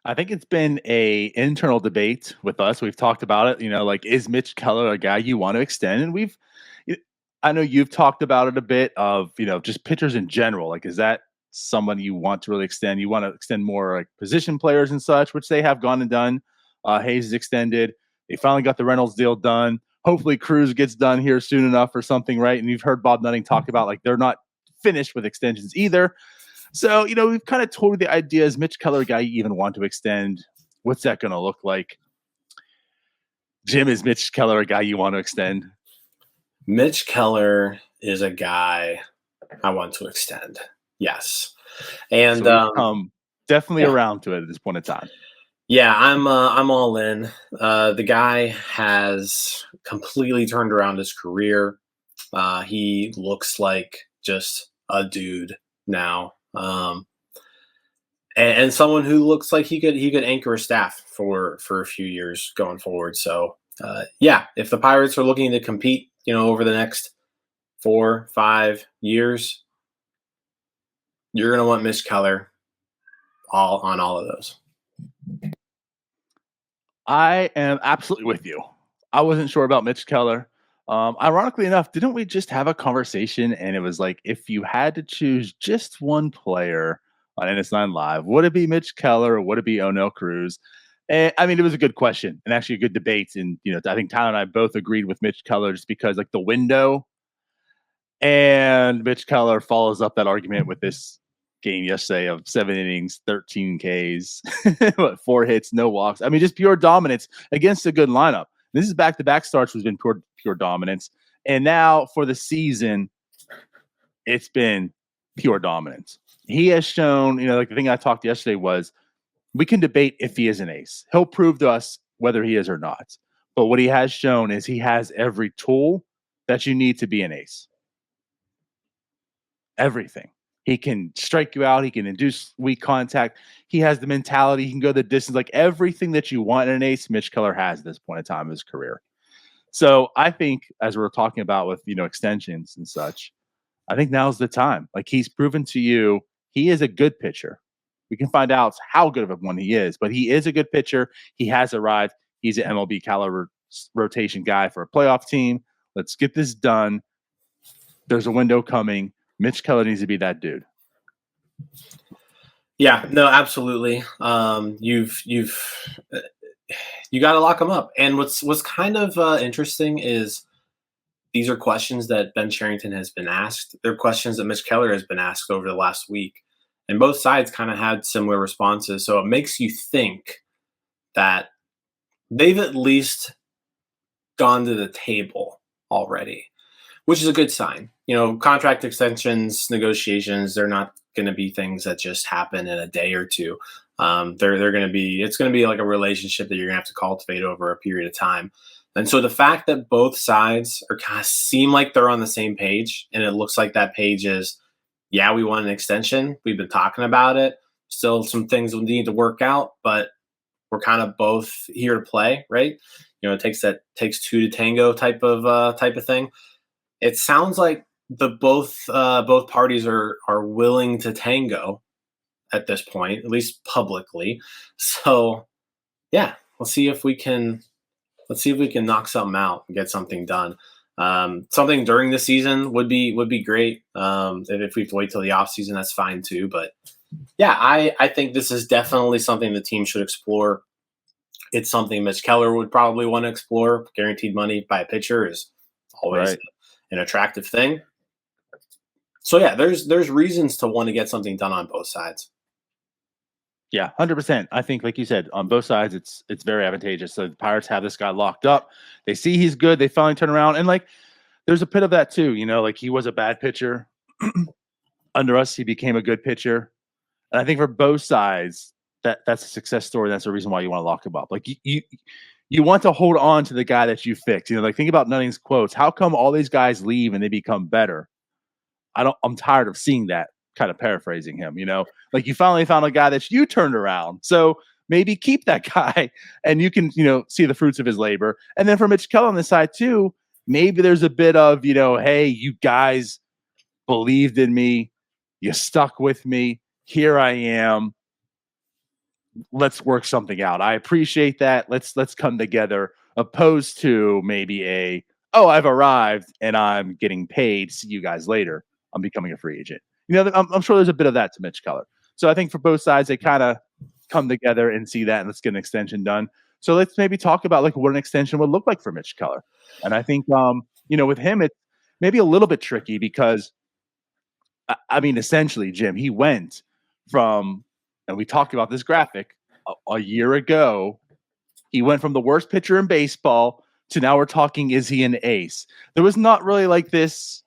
I think it's been a internal debate with us. We've talked about it, like, is Mitch Keller a guy you want to extend? And y- I know you've talked about it a bit of, just pitchers in general. Like, is that someone you want to really extend? You want to extend more like position players and such, which they have gone and done. Hayes is extended. They finally got the Reynolds deal done. Hopefully Cruz gets done here soon enough or something, right? And you've heard Bob Nutting talk about like they're not finished with extensions either. So, we've kind of told the idea, is Mitch Keller a guy you even want to extend? What's that going to look like? Jim, is Mitch Keller a guy you want to extend? Mitch Keller is a guy I want to extend. Yes. And so we've come definitely around to it at this point in time. Yeah, I'm all in. The guy has completely turned around his career. He looks like just a dude now. And someone who looks like he could anchor a staff for a few years going forward. So if the Pirates are looking to compete, over the next 4-5 years, you're gonna want Mitch Keller on all of those. I am absolutely with you. I wasn't sure about Mitch Keller. Ironically enough, didn't we just have a conversation and it was like, if you had to choose just one player on NS9 Live, would it be Mitch Keller or would it be Onel Cruz? And I mean, it was a good question and actually a good debate. And, I think Tyler and I both agreed with Mitch Keller just because like the window, and Mitch Keller follows up that argument with this game yesterday of 7 innings, 13 Ks, 4 hits, no walks. I mean, just pure dominance against a good lineup. This is back-to-back starts has been pure dominance. And now for the season, it's been pure dominance. He has shown, like the thing I talked yesterday was we can debate if he is an ace. He'll prove to us whether he is or not. But what he has shown is he has every tool that you need to be an ace. Everything. He can strike you out. He can induce weak contact. He has the mentality. He can go the distance. Like everything that you want in an ace, Mitch Keller has at this point in time in his career. So I think, as we're talking about with extensions and such, I think now's the time. Like he's proven to you he is a good pitcher. We can find out how good of a one he is, but he is a good pitcher. He has arrived. He's an MLB caliber rotation guy for a playoff team. Let's get this done. There's a window coming. Mitch Keller needs to be that dude. Yeah, no, absolutely. You got to lock him up. And what's kind of interesting is these are questions that Ben Cherington has been asked. They're questions that Mitch Keller has been asked over the last week, and both sides kind of had similar responses. So it makes you think that they've at least gone to the table already, which is a good sign. Contract extensions, negotiations, they're not going to be things that just happen in a day or two. They're going to be, it's going to be like a relationship that you're going to have to cultivate over a period of time. And so the fact that both sides are kind of seem like they're on the same page, and it looks like that page is, yeah, we want an extension. We've been talking about it. Still some things we need to work out, but we're kind of both here to play, right? It takes two to tango type of thing. It sounds like both parties are willing to tango at this point, at least publicly. So yeah, let's see if we can knock something out and get something done. Something during the season would be great. If we have to wait till the off season, that's fine too. But yeah, I think this is definitely something the team should explore. It's something Mitch Keller would probably want to explore. Guaranteed money by a pitcher is always right. An attractive thing. So yeah, there's reasons to want to get something done on both sides. Yeah, 100%. I think, like you said, on both sides, it's very advantageous. So the Pirates have this guy locked up. They see he's good. They finally turn around, and like, there's a bit of that too. Like he was a bad pitcher under us. He became a good pitcher, and I think for both sides, that's a success story. That's the reason why you want to lock him up. Like you want to hold on to the guy that you fixed. Like think about Nutting's quotes. How come all these guys leave and they become better? I'm tired of seeing that. Kind of paraphrasing him, like you finally found a guy that you turned around. So maybe keep that guy and you can, see the fruits of his labor. And then for Mitch Keller on the side too, maybe there's a bit of, hey, you guys believed in me. You stuck with me. Here I am. let's work something out. I appreciate that. Let's come together, opposed to maybe a, oh, I've arrived and I'm getting paid. See you guys later. I'm becoming a free agent. I'm sure there's a bit of that to Mitch Keller. So I think for both sides, they kind of come together and see that, and let's get an extension done. So let's maybe talk about like what an extension would look like for Mitch Keller. And I think with him, it's maybe a little bit tricky because I mean, essentially, Jim, he went from, and we talked about this graphic a year ago. He went from the worst pitcher in baseball to now we're talking, is he an ace? There was not really like this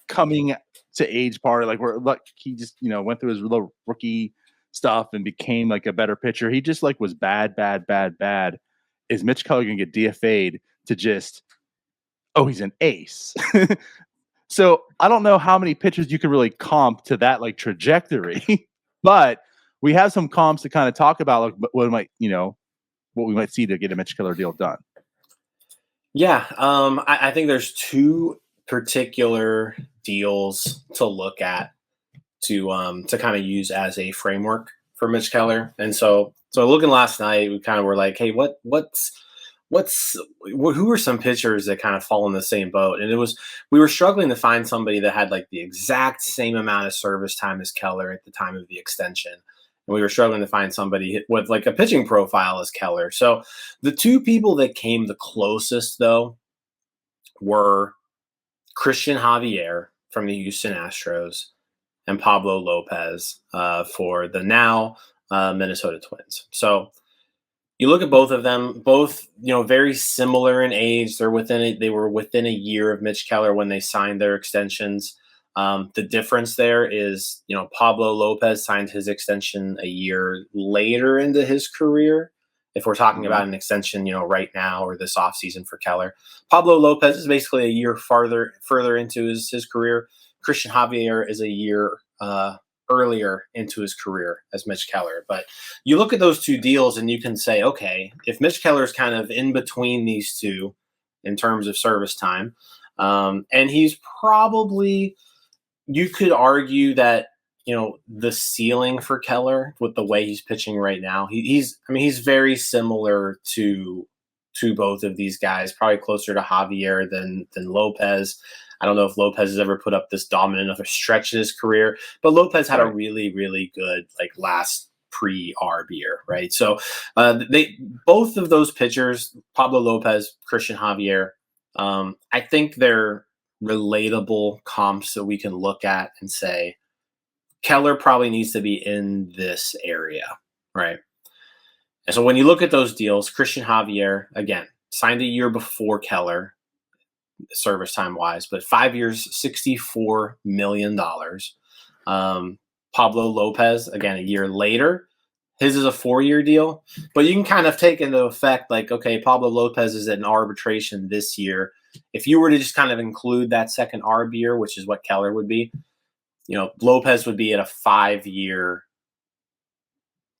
coming to age part, like where like he just went through his little rookie stuff and became like a better pitcher. He just like was bad, bad, bad, bad. Is Mitch Keller gonna get DFA'd to just, oh, he's an ace? So I don't know how many pitchers you can really comp to that like trajectory, but we have some comps to kind of talk about like what we might see to get a Mitch Keller deal done. Yeah, I think there's two particular deals to look at to kind of use as a framework for Mitch Keller. And so looking last night, we kind of were like, hey, who are some pitchers that kind of fall in the same boat? And we were struggling to find somebody that had like the exact same amount of service time as Keller at the time of the extension. And we were struggling to find somebody with like a pitching profile as Keller. So the two people that came the closest though were Christian Javier from the Houston Astros and Pablo Lopez for the now Minnesota Twins. So you look at both of them, both very similar in age. They were within a year of Mitch Keller when they signed their extensions. The difference there is, Pablo Lopez signed his extension a year later into his career. If we're talking about an extension, right now or this offseason for Keller, Pablo Lopez is basically a year further into his career. Christian Javier is a year earlier into his career as Mitch Keller. But you look at those two deals and you can say, okay, if Mitch Keller is kind of in between these two in terms of service time, and he's probably, you could argue that, the ceiling for Keller with the way he's pitching right now, he's very similar to both of these guys, probably closer to Javier than Lopez. I don't know if Lopez has ever put up this dominant of a stretch in his career, but Lopez had a really, really good like last pre-ARB year, right? So they both of those pitchers, Pablo Lopez, Christian Javier, I think they're relatable comps that we can look at and say Keller probably needs to be in this area, right? And so when you look at those deals, Christian Javier, again, signed a year before Keller, service time wise, but 5 years, $64 million. Pablo Lopez, again, a year later, his is a 4-year deal, but you can kind of take into effect like, okay, Pablo Lopez is in arbitration this year. If you were to just kind of include that second ARB year, which is what Keller would be, Lopez would be at a 5-year,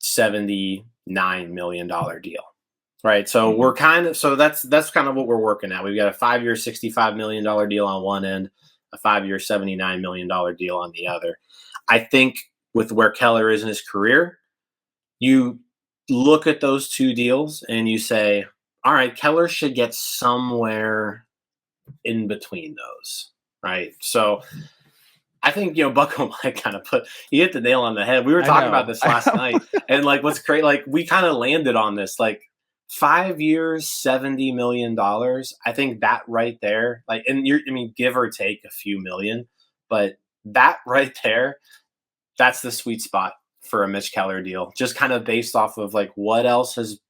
$79 million deal. Right. So we're that's kind of what we're working at. We've got a 5-year, $65 million deal on one end, a 5-year, $79 million deal on the other. I think with where Keller is in his career, you look at those two deals and you say, all right, Keller should get somewhere in between those. Right. So I think, Bucko Mike kind of he hit the nail on the head. We were talking about this last night. And like, what's great, like we kind of landed on this, like 5 years, $70 million. I think that right there, like, and give or take a few million, but that right there, that's the sweet spot for a Mitch Keller deal. Just kind of based off of like what else has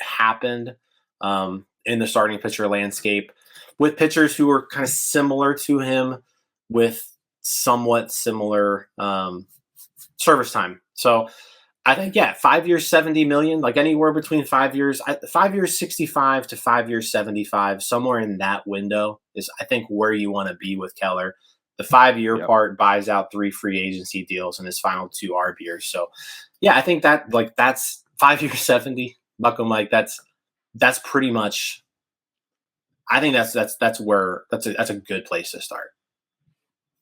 happened in the starting pitcher landscape with pitchers who are kind of similar to him with somewhat similar service time. So I think, 5 years, $70 million, like anywhere between 5 years, 5 years, 65 to 5 years, 75, somewhere in that window is, I think, where you want to be with Keller. The 5-year part buys out 3 free agency deals in his final 2 ARB years. So, I think that that's 5 years, 70, Bucko Mike. That's pretty much. I think that's a good place to start.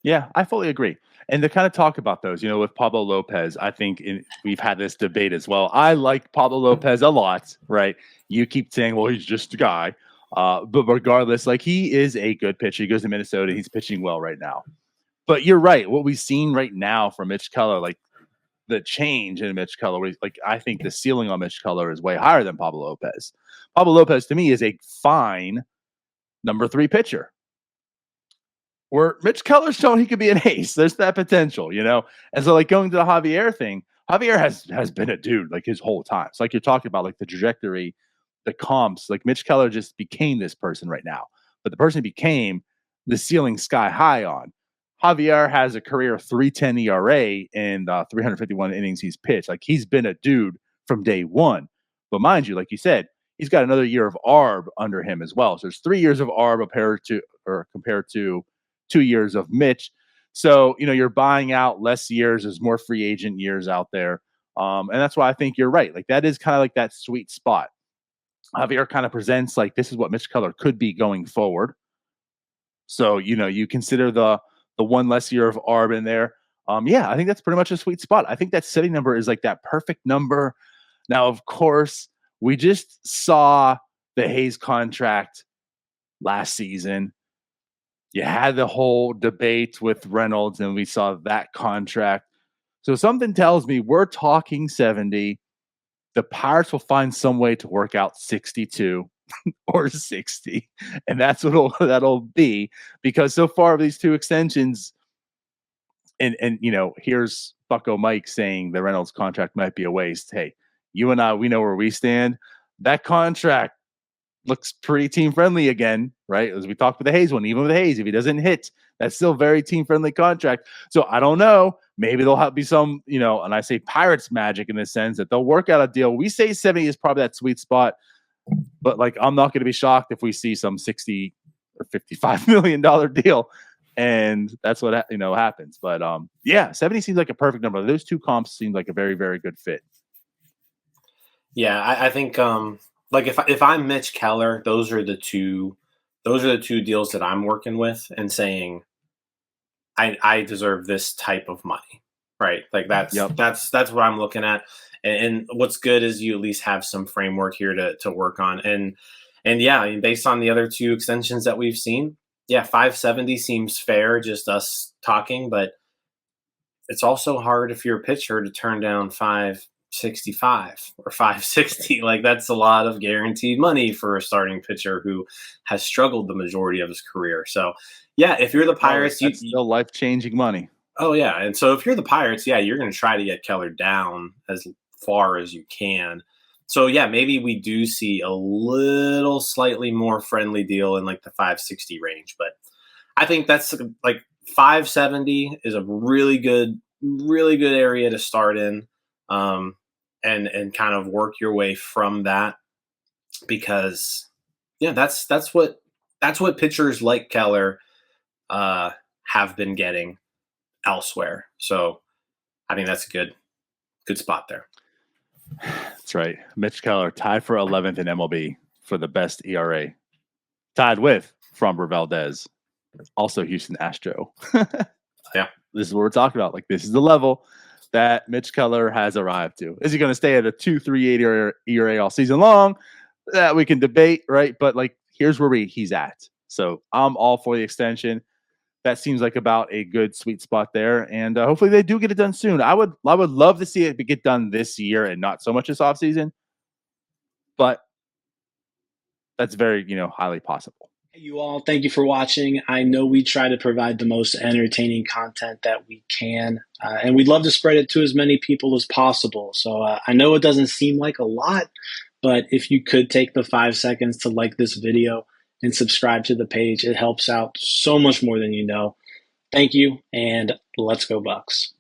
Yeah, I fully agree. And to kind of talk about those, with Pablo Lopez, I think we've had this debate as well. I like Pablo Lopez a lot, right? You keep saying, well, he's just a guy. But regardless, like he is a good pitcher. He goes to Minnesota. He's pitching well right now. But you're right. What we've seen right now from Mitch Keller, like the change in Mitch Keller, like I think the ceiling on Mitch Keller is way higher than Pablo Lopez. Pablo Lopez to me is a fine number 3 pitcher. Where Mitch Keller's shown he could be an ace. There's that potential. And so like going to the Javier thing, Javier has been a dude like his whole time. It's like you're talking about like the trajectory, the comps. Like Mitch Keller just became this person right now, but the person he became, the ceiling sky high on. Javier has a career 3.10 ERA and 351 innings he's pitched. Like he's been a dude from day one. But mind you, like you said, he's got another year of ARB under him as well. So there's 3 years of ARB compared to 2 years of Mitch. So, you're buying out less years. There's more free agent years out there. And that's why I think you're right. Like that is kind of like that sweet spot. Javier kind of presents like this is what Mitch Keller could be going forward. So, you consider the one less year of ARB in there. Yeah, I think that's pretty much a sweet spot. I think that setting number is like that perfect number. Now, of course, we just saw the Hayes contract last season. You had the whole debate with Reynolds, and we saw that contract. So something tells me we're talking 70. The Pirates will find some way to work out 62 or 60, and that's what that'll be. Because so far these 2 extensions, and here's Bucko Mike saying the Reynolds contract might be a waste. Hey, you and I, we know where we stand. That contract looks pretty team friendly again, right? As we talked with the Hayes one, even with the Hayes, if he doesn't hit, that's still very team friendly contract. So I don't know. Maybe there'll be some, and I say Pirates magic in the sense that they'll work out a deal. We say 70 is probably that sweet spot, but like I'm not going to be shocked if we see some 60 or $55 million deal, and that's what happens. But yeah, 70 seems like a perfect number. Those 2 comps seem like a very, very good fit. Yeah, I think like if I'm Mitch Keller, those are the two deals that I'm working with and saying I deserve this type of money, right? Like that's what I'm looking at. And what's good is you at least have some framework here to work on. And yeah, I mean, based on the other 2 extensions that we've seen, yeah, 570 seems fair, just us talking, but it's also hard if you're a pitcher to turn down 565 or 560. Like that's a lot of guaranteed money for a starting pitcher who has struggled the majority of his career. So yeah, if you're the Pirates, that's still life-changing money. Oh yeah. And so if you're the Pirates, yeah, you're going to try to get Keller down as far as you can. So yeah, maybe we do see a little slightly more friendly deal in like the 560 range, but I think that's like 570 is a really good area to start in. And kind of work your way from that, because yeah, that's what pitchers like Keller have been getting elsewhere. So I think that's a good spot there. That's right. Mitch Keller tied for 11th in MLB for the best ERA, tied with Framber Valdez, also Houston Astro. Yeah, this is what we're talking about. Like this is the level that Mitch Keller has arrived to. Is he going to stay at a 2.38 ERA all season long? That we can debate, right? But like, here's where he's at. So I'm all for the extension. That seems like about a good sweet spot there, and hopefully they do get it done soon. I would love to see it get done this year and not so much this offseason, but that's very highly possible. Hey, you all, thank you for watching. I know we try to provide the most entertaining content that we can, and we'd love to spread it to as many people as possible. So I know it doesn't seem like a lot, but if you could take the 5 seconds to like this video and subscribe to the page, it helps out so much more than you know. Thank you, and let's go Bucks.